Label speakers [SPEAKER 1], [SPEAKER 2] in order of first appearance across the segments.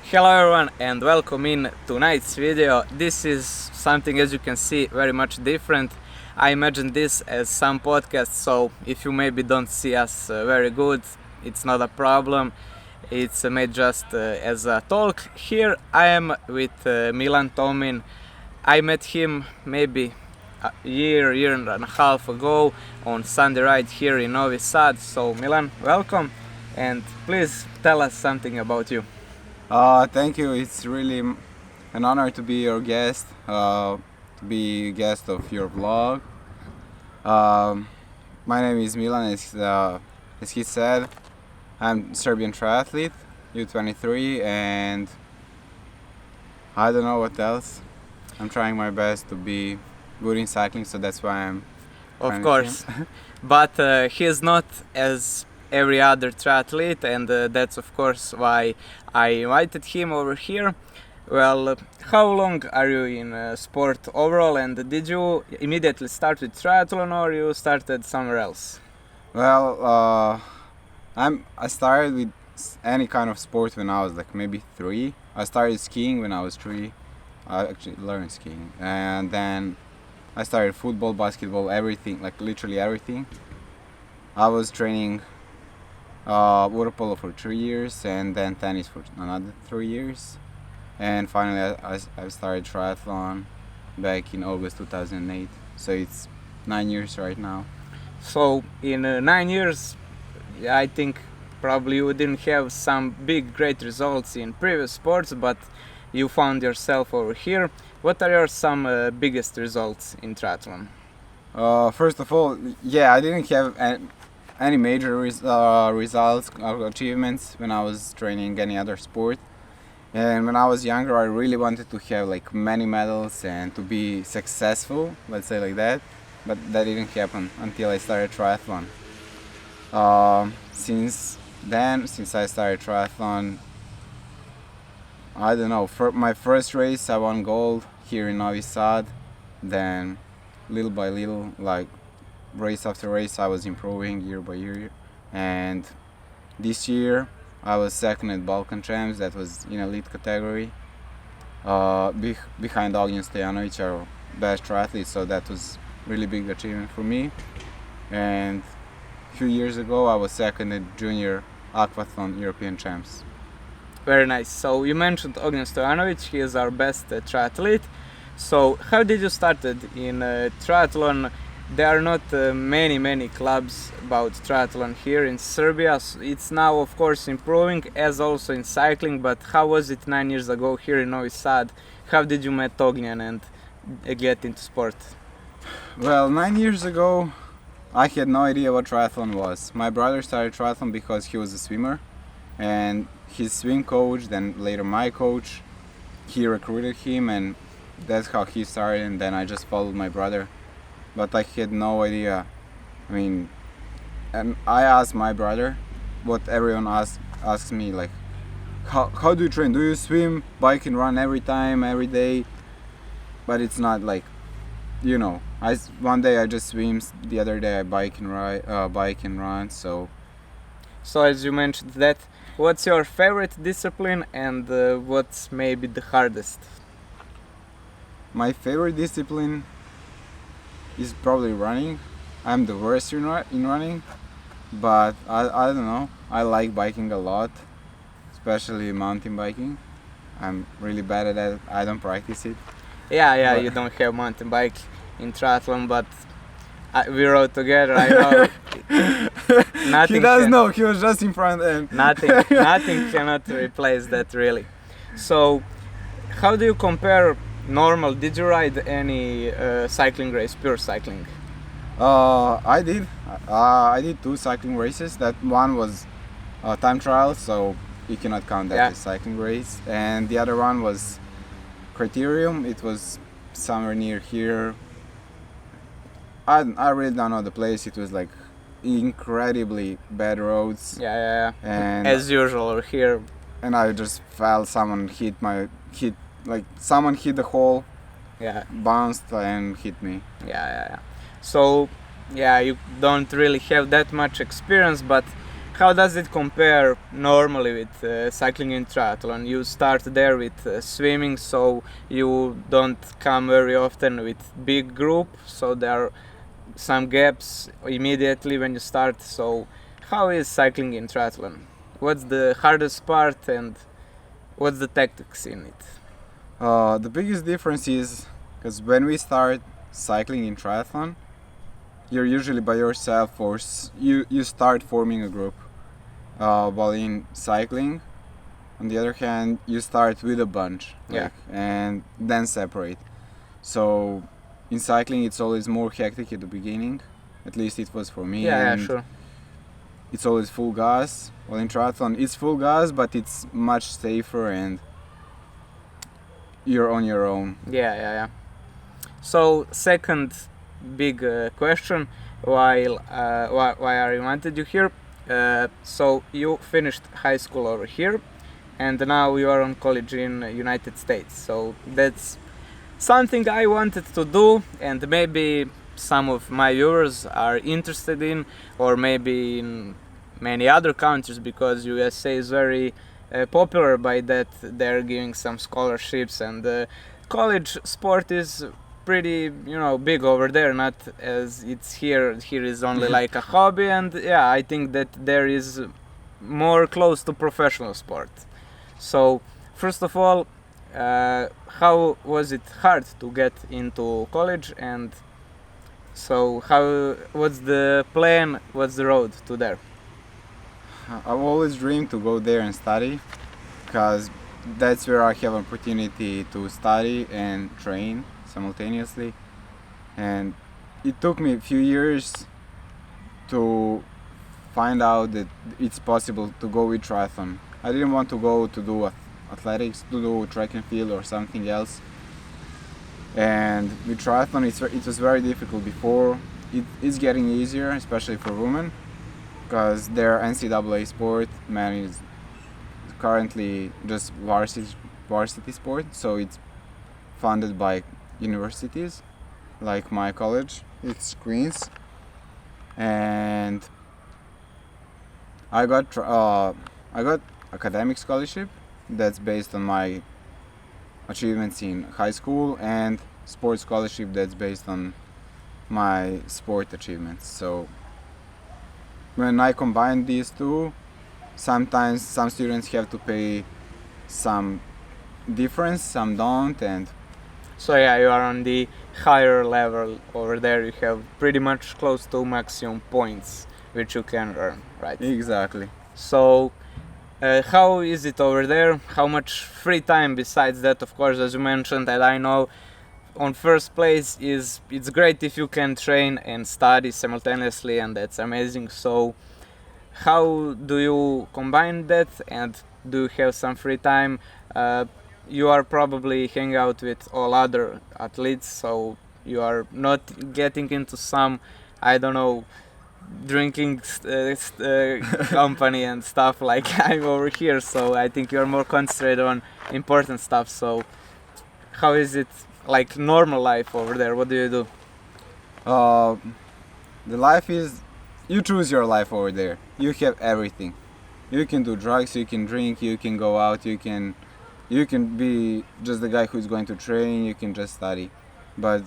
[SPEAKER 1] Hello everyone and welcome in tonight's video. This is something, as you can see, very much different. I imagine this as some podcast, so if you maybe don't see us very good, it's not a problem. It's made just as a talk. Here I am with Milan Tomin. I met him maybe a year and a half ago on Sunday ride here in Novi Sad. So Milan, welcome, and please tell us something about you.
[SPEAKER 2] Thank you. It's really an honor to be your guest, to be guest of your vlog. My name is Milan, as he said. I'm Serbian triathlete, U23, and I don't know what else. I'm trying my best to be good in cycling, so that's why I'm
[SPEAKER 1] Of course, but he is not as every other triathlete, and that's of course why I invited him over here. Well, how long are you in sport overall, and did you immediately start with triathlon or you started somewhere else?
[SPEAKER 2] Well, I started with any kind of sport when I was like maybe 3. I started skiing when I was 3. I actually learned skiing, and then I started football, basketball, everything, like literally everything. I was training water polo for 3 years, and then tennis for another 3 years, and finally I started triathlon back in August 2008. So it's 9 years right now.
[SPEAKER 1] So in 9 years, I think probably you didn't have some big great results in previous sports, but you found yourself over here. What are your some biggest results in triathlon?
[SPEAKER 2] First of all, yeah, I didn't have any major results or achievements when I was training any other sport. And when I was younger, I really wanted to have like many medals and to be successful, let's say like that. But that didn't happen until I started triathlon. Since I started triathlon, I don't know, for my first race I won gold here in Novi Sad. Then little by little, like race after race, I was improving year by year. And this year I was second at Balkan Champs, that was in elite category, behind Ognjen Stojanovic, our best triathlete, so that was really big achievement for me. And a few years ago I was second at Junior Aquathlon European Champs.
[SPEAKER 1] Very nice. So you mentioned Ognjen Stojanovic, he is our best triathlete. So how did you started in triathlon? There are not many clubs about triathlon here in Serbia. So it's now of course improving, as also in cycling, but how was it 9 years ago here in Novi Sad? How did you meet Ognjen and get into sport?
[SPEAKER 2] Well, 9 years ago I had no idea what triathlon was. My brother started triathlon because he was a swimmer, and his swim coach, then later my coach, he recruited him, and that's how he started, and then I just followed my brother. But I had no idea. I mean, and I asked my brother what everyone asks me, like, how do you train? Do you swim, bike and run every time, every day? But it's not like, one day I just swim, the other day I bike and run. So
[SPEAKER 1] as you mentioned that, what's your favorite discipline and what's maybe the hardest?
[SPEAKER 2] my favorite discipline is probably running. I'm the worst in running, but I don't know. I like biking a lot, especially mountain biking. I'm really bad at that. I don't practice it.
[SPEAKER 1] Yeah,
[SPEAKER 2] But
[SPEAKER 1] you don't have mountain bike in triathlon, but we rode together. I know. Nothing
[SPEAKER 2] he does
[SPEAKER 1] can-
[SPEAKER 2] know. He was just in front and
[SPEAKER 1] nothing cannot replace that really. So, how do you compare normal? Did you ride any cycling race, pure cycling?
[SPEAKER 2] I did. I did 2 cycling races. That one was a time trial, so you cannot count that
[SPEAKER 1] Yeah.
[SPEAKER 2] as cycling race. And the other one was Criterium. It was somewhere near here. I really don't know the place. It was like incredibly bad roads,
[SPEAKER 1] Yeah.
[SPEAKER 2] and
[SPEAKER 1] As usual over here.
[SPEAKER 2] I just felt someone someone hit the hole,
[SPEAKER 1] Yeah.
[SPEAKER 2] bounced and hit me.
[SPEAKER 1] Yeah. So, yeah, you don't really have that much experience, but how does it compare normally with cycling in triathlon? You start there with swimming, so you don't come very often with big group, so there are some gaps immediately when you start. So how is cycling in triathlon? What's the hardest part and what's the tactics in it?
[SPEAKER 2] The biggest difference is because when we start cycling in triathlon, you're usually by yourself or you start forming a group. While in cycling, on the other hand, you start with a bunch, and then separate. So in cycling, it's always more hectic at the beginning. At least it was for me.
[SPEAKER 1] Yeah, sure.
[SPEAKER 2] It's always full gas. Well, in triathlon, it's full gas, but it's much safer and you're on your own.
[SPEAKER 1] Yeah. So second big question, why I wanted you here. So you finished high school over here, and now you are on college in United States. So that's something I wanted to do, and maybe some of my viewers are interested in, or maybe in many other countries, because USA is very popular by that. They're giving some scholarships, and college sport is pretty big over there, not as it's here is only like a hobby, and I think that there is more close to professional sport. So first of all, how was it hard to get into college, and so what's the plan, what's the road to there?
[SPEAKER 2] I've always dreamed to go there and study, because that's where I have an opportunity to study and train simultaneously. And it took me a few years to find out that it's possible to go with triathlon. I didn't want to go to do athletics, to do track and field or something else. And with triathlon, it was very difficult before. It's getting easier, especially for women, because their NCAA sport, is currently just varsity sport, so it's funded by universities, like my college, it's Queens, and I got academic scholarship that's based on my achievements in high school, and sports scholarship that's based on my sport achievements. So when I combine these two, sometimes some students have to pay some difference, some don't, and
[SPEAKER 1] so you are on the higher level over there. You have pretty much close to maximum points which you can earn, right?
[SPEAKER 2] Exactly.
[SPEAKER 1] So how is it over there? How much free time besides that, of course, as you mentioned, and I know on first place is it's great if you can train and study simultaneously, and that's amazing. So how do you combine that, and do you have some free time? You are probably hanging out with all other athletes, so you are not getting into some, I don't know, drinking company and stuff like I'm over here. So I think you are more concentrated on important stuff. So how is it like normal life over there? What do you do?
[SPEAKER 2] The life is, you choose your life over there. You have everything. You can do drugs, you can drink, you can go out, you can be just the guy who's going to train, you can just study. But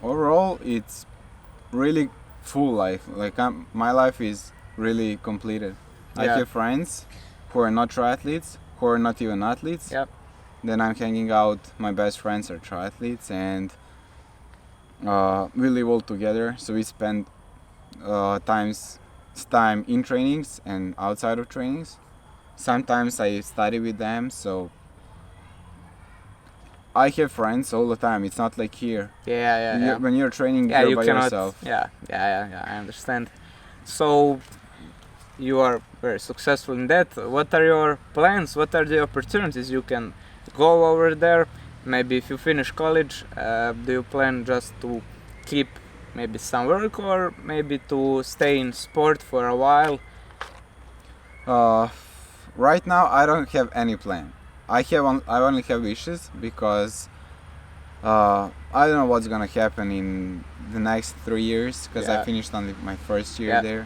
[SPEAKER 2] overall, it's really full life. Like my life is really completed. I have friends who are not triathletes, who are not even athletes.
[SPEAKER 1] Yep.
[SPEAKER 2] Then I'm hanging out, my best friends are triathletes, and we live all together, so we spend time in trainings and outside of trainings. Sometimes I study with them, so I have friends all the time. It's not like here.
[SPEAKER 1] Yeah.
[SPEAKER 2] When you're training, you're by yourself.
[SPEAKER 1] Yeah, I understand. So you are very successful in that. What are your plans? What are the opportunities you can go over there? Maybe if you finish college, do you plan just to keep maybe some work, or maybe to stay in sport for a while?
[SPEAKER 2] Right now, I don't have any plan. I only have wishes, because I don't know what's gonna happen in the next 3 years, because I finished only my first year there.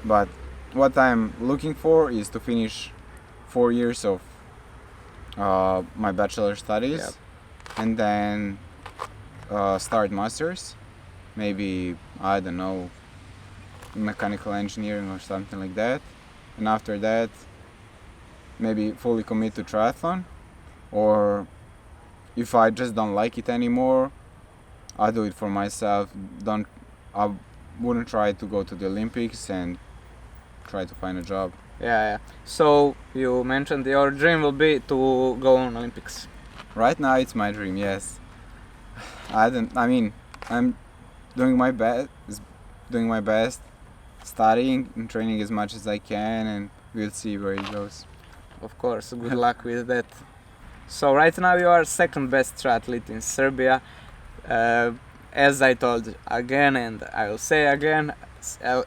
[SPEAKER 2] But what I'm looking for is to finish 4 years of my bachelor studies,
[SPEAKER 1] Yep.
[SPEAKER 2] and then start masters. Maybe, I don't know, mechanical engineering or something like that. And after that, maybe fully commit to triathlon. Or if I just don't like it anymore, I do it for myself. I wouldn't try to go to the Olympics and try to find a job.
[SPEAKER 1] Yeah. So you mentioned your dream will be to go on Olympics.
[SPEAKER 2] Right now, it's my dream. Yes, I'm doing my best, studying and training as much as I can, and we'll see where it goes.
[SPEAKER 1] Of course, good luck with that. So right now you are second best triathlete in Serbia. As I told again, and I will say again,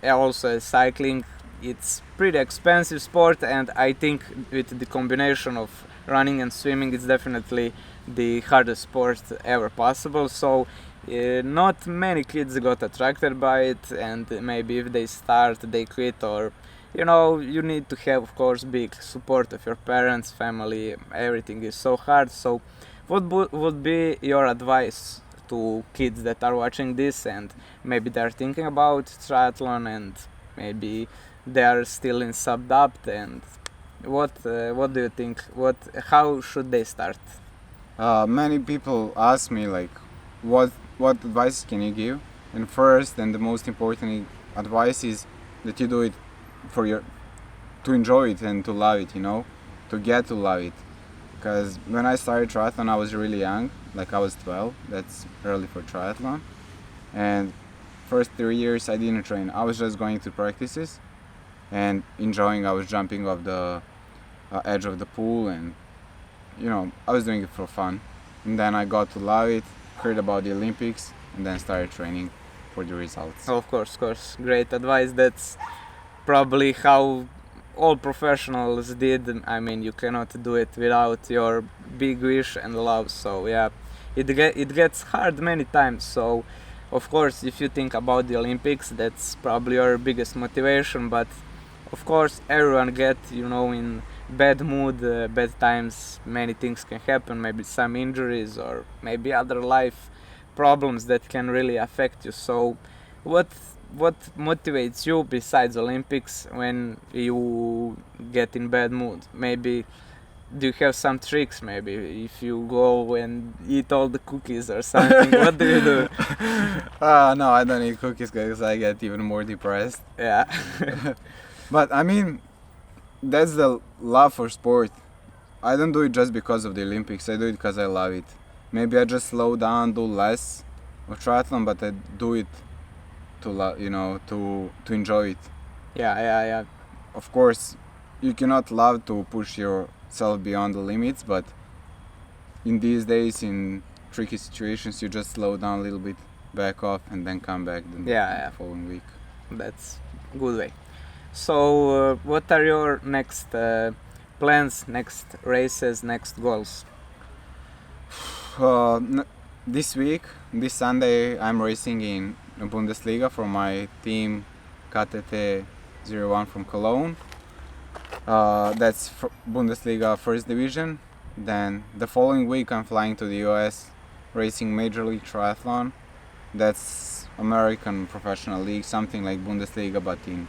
[SPEAKER 1] also cycling, it's pretty expensive sport, and I think with the combination of running and swimming, it's definitely the hardest sport ever possible. So not many kids got attracted by it, and maybe if they start, they quit, or you need to have, of course, big support of your parents, family. Everything is so hard. So what would be your advice to kids that are watching this and maybe they're thinking about triathlon, and maybe they are still in sub-dubt, and what do you think? How should they start?
[SPEAKER 2] Many people ask me like, what advice can you give? And first and the most important advice is that you do it to enjoy it and to love it. To get to love it. Because when I started triathlon, I was really young, like I was 12. That's early for triathlon. And first 3 years I didn't train. I was just going to practices and enjoying. I was jumping off the edge of the pool, and I was doing it for fun. And then I got to love it, heard about the Olympics, and then started training for the results.
[SPEAKER 1] Of course, great advice. That's probably how all professionals did. I mean, you cannot do it without your big wish and love. So yeah, it gets hard many times. So of course, if you think about the Olympics, that's probably your biggest motivation. But of course, everyone get in bad mood, bad times. Many things can happen. Maybe some injuries, or maybe other life problems that can really affect you. So what motivates you besides Olympics when you get in bad mood? Maybe do you have some tricks? Maybe if you go and eat all the cookies or something, what do you do?
[SPEAKER 2] No, I don't eat cookies because I get even more depressed.
[SPEAKER 1] Yeah.
[SPEAKER 2] But I mean, that's the love for sport. I don't do it just because of the Olympics. I do it because I love it. Maybe I just slow down, do less of triathlon, but I do it to enjoy it.
[SPEAKER 1] Yeah.
[SPEAKER 2] Of course, you cannot love to push yourself beyond the limits, but in these days, in tricky situations, you just slow down a little bit, back off, and then come back the following week.
[SPEAKER 1] That's a good way. So what are your next plans, next races, next goals?
[SPEAKER 2] This this Sunday, I'm racing in Bundesliga for my team KTT 01 from Cologne. That's Bundesliga first division. Then the following week I'm flying to the US, racing Major League Triathlon. That's American professional league, something like Bundesliga but in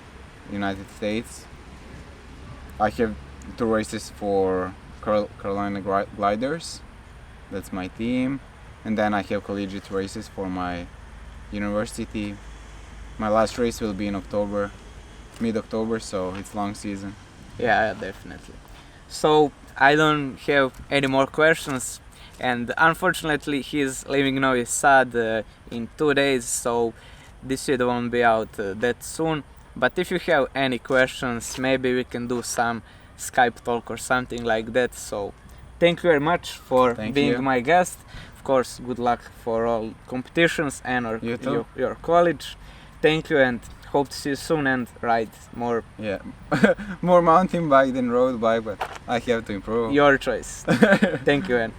[SPEAKER 2] United States. I have 2 races for Carolina Gliders. That's my team. And then I have collegiate races for my university. My last race will be in October, mid-October, so it's long season.
[SPEAKER 1] Yeah, definitely. So I don't have any more questions, and unfortunately he's leaving Novi Sad in 2 days, so this video won't be out that soon. But if you have any questions, maybe we can do some Skype talk or something like that. So thank you very much for being my guest. Of course, good luck for all competitions and your college. Thank you, and hope to see you soon and ride more.
[SPEAKER 2] Yeah, more mountain bike than road bike, but I have to improve.
[SPEAKER 1] Your choice. Thank you, and